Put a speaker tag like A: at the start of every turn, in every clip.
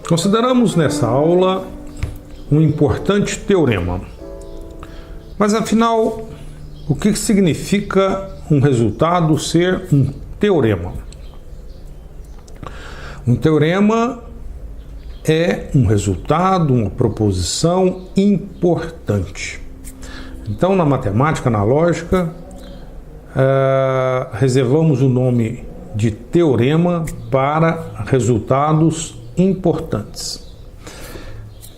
A: Consideramos nessa aula um importante teorema. Mas afinal, o que significa um resultado ser um teorema? Um teorema é um resultado, uma proposição importante. Então, na matemática, na lógica, reservamos o nome de teorema para resultados importantes.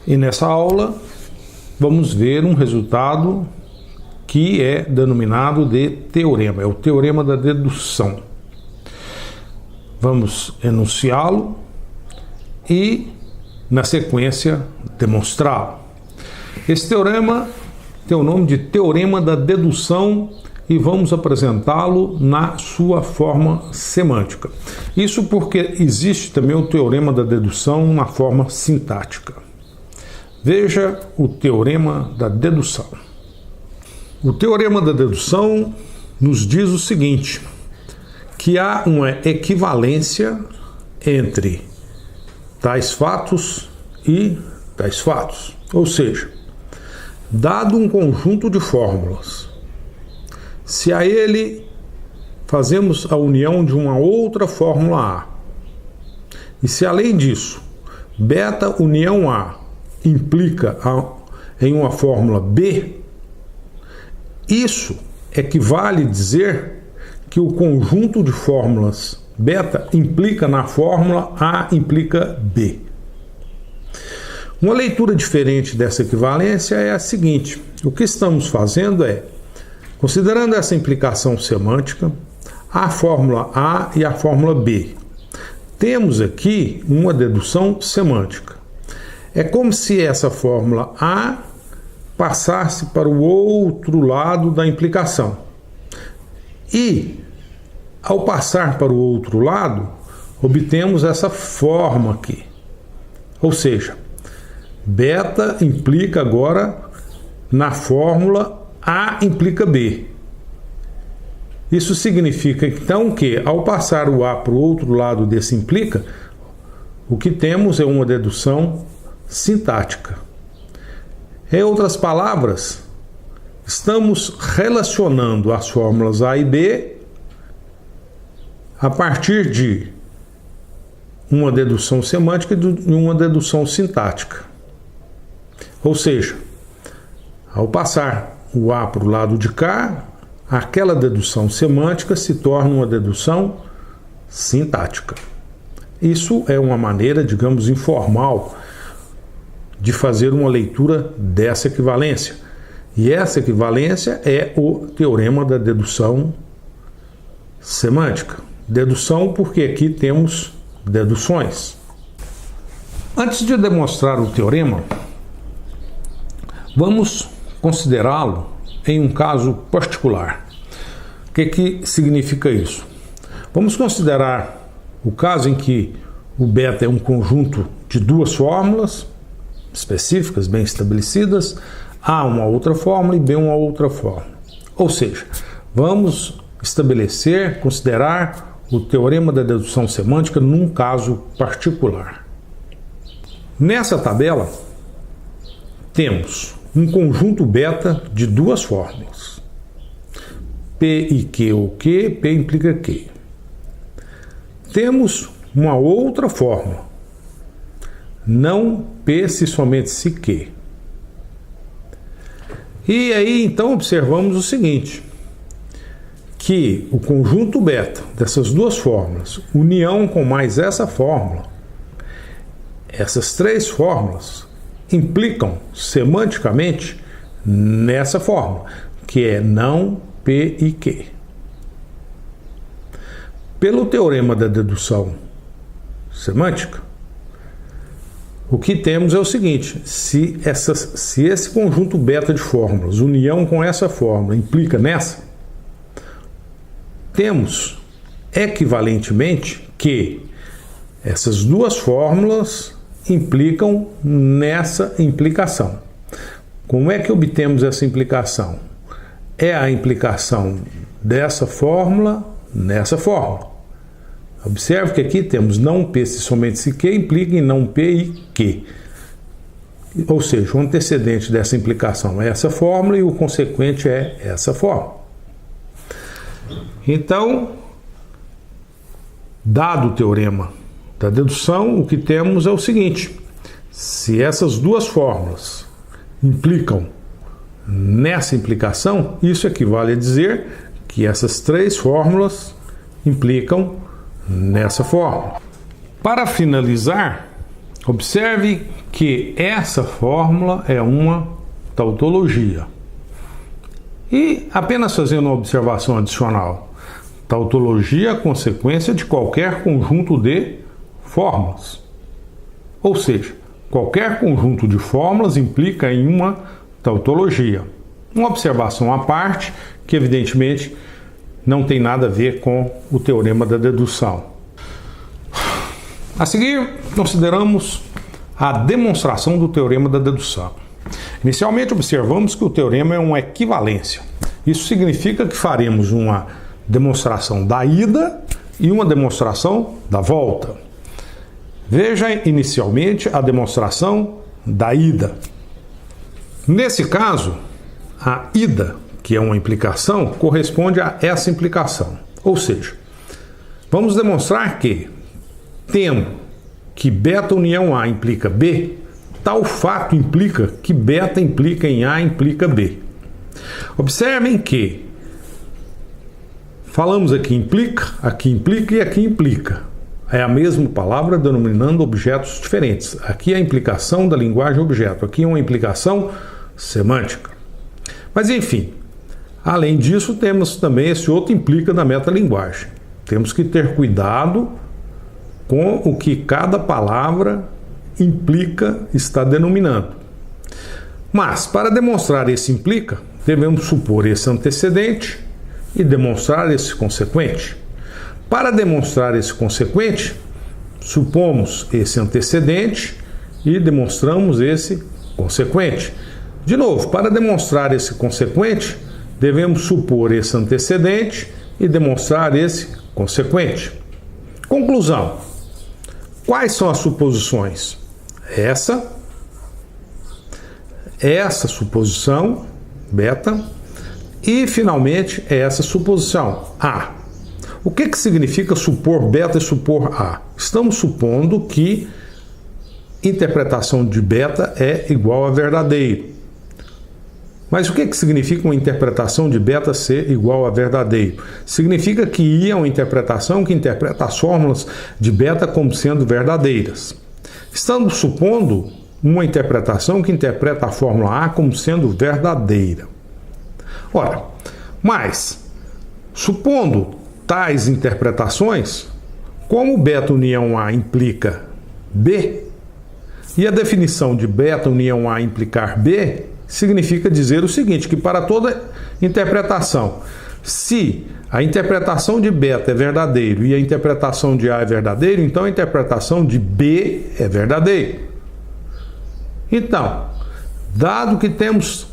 A: E nessa aula, vamos ver um resultado que é denominado de teorema, é o teorema da dedução. Vamos enunciá-lo e, na sequência, demonstrá-lo. Esse teorema tem o nome de teorema da dedução e vamos apresentá-lo na sua forma semântica. Isso porque existe também o teorema da dedução na forma sintática. Veja o teorema da dedução. O teorema da dedução nos diz o seguinte, que há uma equivalência entre tais fatos e tais fatos. Ou seja, dado um conjunto de fórmulas, se a ele fazemos a união de uma outra fórmula A, e se além disso, beta união A implica em uma fórmula B, isso equivale a dizer que o conjunto de fórmulas beta implica na fórmula A implica B. Uma leitura diferente dessa equivalência é a seguinte: o que estamos fazendo é, considerando essa implicação semântica, a fórmula A e a fórmula B, temos aqui uma dedução semântica. É como se essa fórmula A passasse para o outro lado da implicação. E, ao passar para o outro lado, obtemos essa forma aqui. Ou seja, beta implica agora na fórmula A implica B. Isso significa então que, ao passar o A para o outro lado desse implica, o que temos é uma dedução sintática. Em outras palavras, estamos relacionando as fórmulas A e B a partir de uma dedução semântica e uma dedução sintática. Ou seja, ao passar o A para o lado de cá, aquela dedução semântica se torna uma dedução sintática. Isso é uma maneira, digamos, informal de fazer uma leitura dessa equivalência. E essa equivalência é o teorema da dedução semântica. Dedução porque aqui temos deduções. Antes de demonstrar o teorema, vamos considerá-lo em um caso particular. O que significa isso? Vamos considerar o caso em que o beta é um conjunto de duas fórmulas específicas, bem estabelecidas, A uma outra fórmula e B uma outra fórmula. Ou seja, vamos considerar o teorema da dedução semântica num caso particular. Nessa tabela, temos um conjunto beta de duas fórmulas. P e Q ou Q, P implica Q. Temos uma outra fórmula. Não P se somente se Q. E aí, então, observamos o seguinte, que o conjunto beta dessas duas fórmulas, união com mais essa fórmula, essas três fórmulas implicam semanticamente nessa fórmula, que é não P e Q. Pelo teorema da dedução semântica, o que temos é o seguinte, se esse conjunto beta de fórmulas, união com essa fórmula, implica nessa, temos equivalentemente que essas duas fórmulas implicam nessa implicação. Como é que obtemos essa implicação? É a implicação dessa fórmula nessa fórmula. Observe que aqui temos não P se somente se Q implica em não P e Q. Ou seja, o antecedente dessa implicação é essa fórmula e o consequente é essa fórmula. Então, dado o teorema da dedução, o que temos é o seguinte: se essas duas fórmulas implicam nessa implicação, isso equivale a dizer que essas três fórmulas implicam nessa fórmula. Para finalizar, observe que essa fórmula é uma tautologia. E apenas fazendo uma observação adicional, tautologia é a consequência de qualquer conjunto de fórmulas. Ou seja, qualquer conjunto de fórmulas implica em uma tautologia. Uma observação à parte, que evidentemente não tem nada a ver com o teorema da dedução. A seguir, consideramos a demonstração do teorema da dedução. Inicialmente, observamos que o teorema é uma equivalência. Isso significa que faremos uma demonstração da ida e uma demonstração da volta. Veja inicialmente a demonstração da ida. Nesse caso, a ida, que é uma implicação, corresponde a essa implicação. Ou seja, vamos demonstrar que, tendo que beta união A implica B, tal fato implica que beta implica em A implica B. Observem que falamos aqui implica e aqui implica. É a mesma palavra denominando objetos diferentes. Aqui é a implicação da linguagem objeto, aqui é uma implicação semântica. Mas enfim, além disso, temos também esse outro implica da metalinguagem. Temos que ter cuidado com o que cada palavra implica está denominando. Mas, para demonstrar esse implica, devemos supor esse antecedente e demonstrar esse consequente. Para demonstrar esse consequente, supomos esse antecedente e demonstramos esse consequente. De novo, para demonstrar esse consequente, devemos supor esse antecedente e demonstrar esse consequente. Conclusão. Quais são as suposições? Essa suposição, beta, e finalmente essa suposição, A. O que significa supor beta e supor A? Estamos supondo que interpretação de beta é igual a verdadeiro. Mas o que significa uma interpretação de beta ser igual a verdadeiro? Significa que I é uma interpretação que interpreta as fórmulas de beta como sendo verdadeiras. Estamos supondo uma interpretação que interpreta a fórmula A como sendo verdadeira. Ora, mas, supondo tais interpretações, como beta união A implica B, e a definição de beta união A implicar B, significa dizer o seguinte, que para toda interpretação, se a interpretação de beta é verdadeiro e a interpretação de A é verdadeiro, então a interpretação de B é verdadeira. Então, dado que temos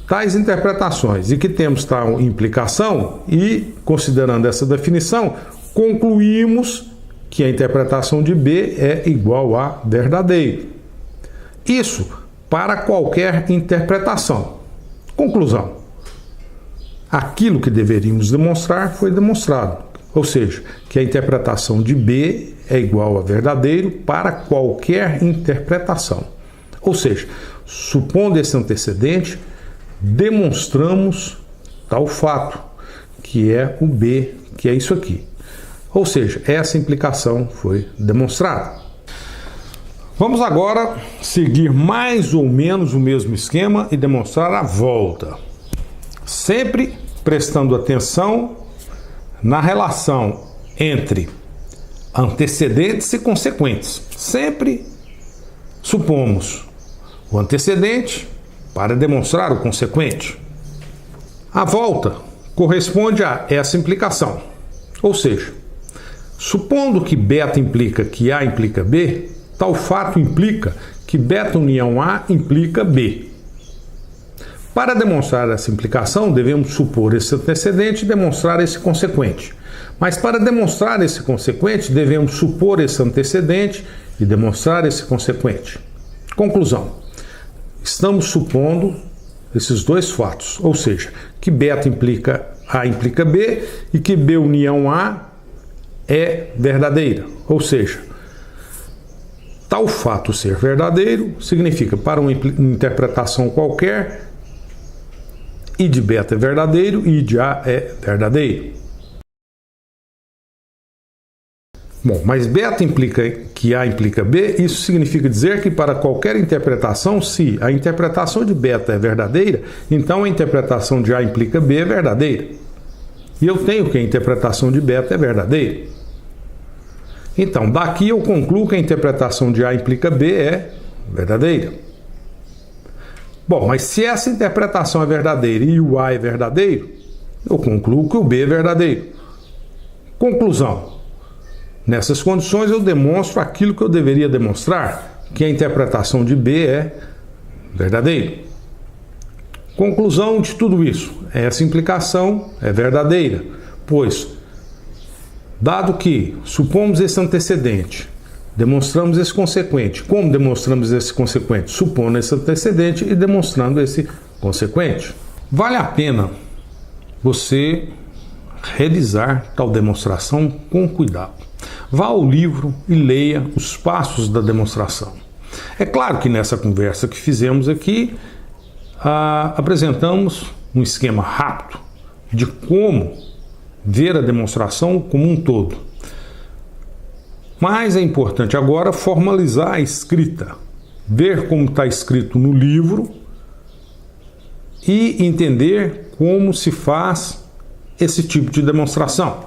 A: tais interpretações e que temos tal implicação, e considerando essa definição, concluímos que a interpretação de B é igual a verdadeiro. Isso para qualquer interpretação. Conclusão. Aquilo que deveríamos demonstrar foi demonstrado. Ou seja, que a interpretação de B é igual a verdadeiro para qualquer interpretação. Ou seja, supondo esse antecedente, demonstramos tal fato, que é o B, que é isso aqui. Ou seja, essa implicação foi demonstrada. Vamos agora seguir mais ou menos o mesmo esquema e demonstrar a volta. Sempre prestando atenção na relação entre antecedentes e consequentes. Sempre supomos o antecedente para demonstrar o consequente. A volta corresponde a essa implicação. Ou seja, supondo que beta implica que A implica B, tal fato implica que beta união A implica B. Para demonstrar essa implicação, devemos supor esse antecedente e demonstrar esse consequente. Mas para demonstrar esse consequente, devemos supor esse antecedente e demonstrar esse consequente. Conclusão. Estamos supondo esses dois fatos, ou seja, que beta implica A implica B e que B união A é verdadeira. Ou seja, tal fato ser verdadeiro significa, para uma interpretação qualquer, I de beta é verdadeiro e I de A é verdadeiro. Bom, mas beta implica que A implica B, isso significa dizer que para qualquer interpretação, se a interpretação de beta é verdadeira, então a interpretação de A implica B é verdadeira. E eu tenho que a interpretação de beta é verdadeira. Então, daqui eu concluo que a interpretação de A implica B é verdadeira. Bom, mas se essa interpretação é verdadeira e o A é verdadeiro, eu concluo que o B é verdadeiro. Conclusão. Nessas condições eu demonstro aquilo que eu deveria demonstrar, que a interpretação de B é verdadeira. Conclusão de tudo isso, essa implicação é verdadeira, pois, dado que supomos esse antecedente, demonstramos esse consequente. Como demonstramos esse consequente? Supondo esse antecedente e demonstrando esse consequente. Vale a pena você realizar tal demonstração com cuidado. Vá ao livro e leia os passos da demonstração. É claro que nessa conversa que fizemos aqui, apresentamos um esquema rápido de como ver a demonstração como um todo. Mas é importante agora formalizar a escrita, ver como está escrito no livro e entender como se faz esse tipo de demonstração.